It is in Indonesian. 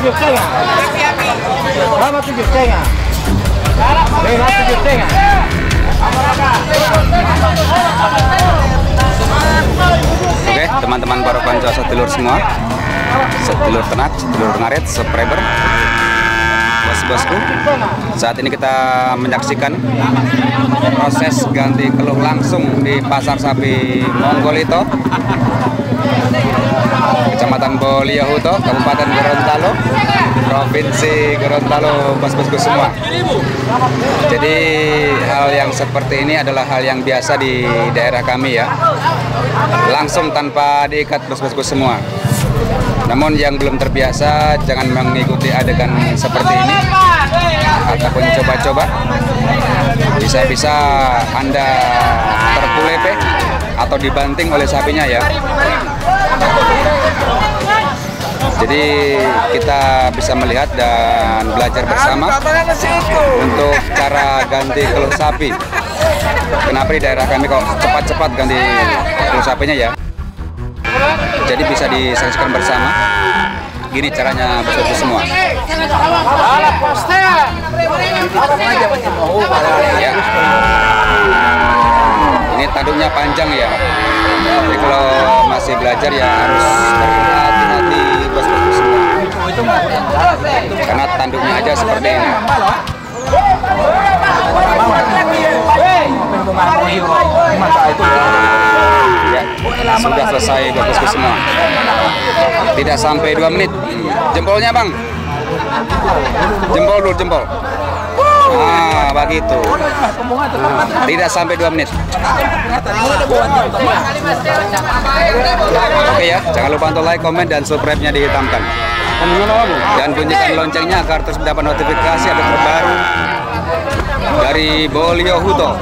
Oke, teman-teman para kanca sedulur semua, sedulur tenak, sedulur ngarit, subscriber, bos-bosku. Saat ini kita menyaksikan proses ganti keluh langsung di Pasar Sapi Monggolito, Kecamatan Boliohuto, Kabupaten Gorontalo, Provinsi Gorontalo, bos-bosku semua. Jadi hal yang seperti ini adalah hal yang biasa di daerah kami ya, langsung tanpa diikat, bos-bosku semua. Namun yang belum terbiasa jangan mengikuti adegan seperti ini ataupun coba-coba, bisa-bisa Anda terpulepe atau dibanting oleh sapinya ya. Jadi kita bisa melihat dan belajar bersama untuk cara ganti keluh sapi. Kenapa di daerah kami kok cepat-cepat ganti keluh sapinya ya? Jadi bisa disaksikan bersama. Gini caranya, bos-bos semua. Ya. Ini tanduknya panjang ya. Jadi kalau masih belajar ya harus berhati-hati, bos-bos semua. Karena tanduknya aja seperti ini. Ya, sudah selesai, bos-bos semua. Tidak sampai 2 menit. Jempolnya bang, jempol dulu, jempol. Nah, begitu. Tidak sampai 2 menit. Oke ya, jangan lupa untuk like, komen, dan subscribe-nya dihitamkan. Dan bunyikan loncengnya agar terus mendapat notifikasi update terbaru dari Boliohuto.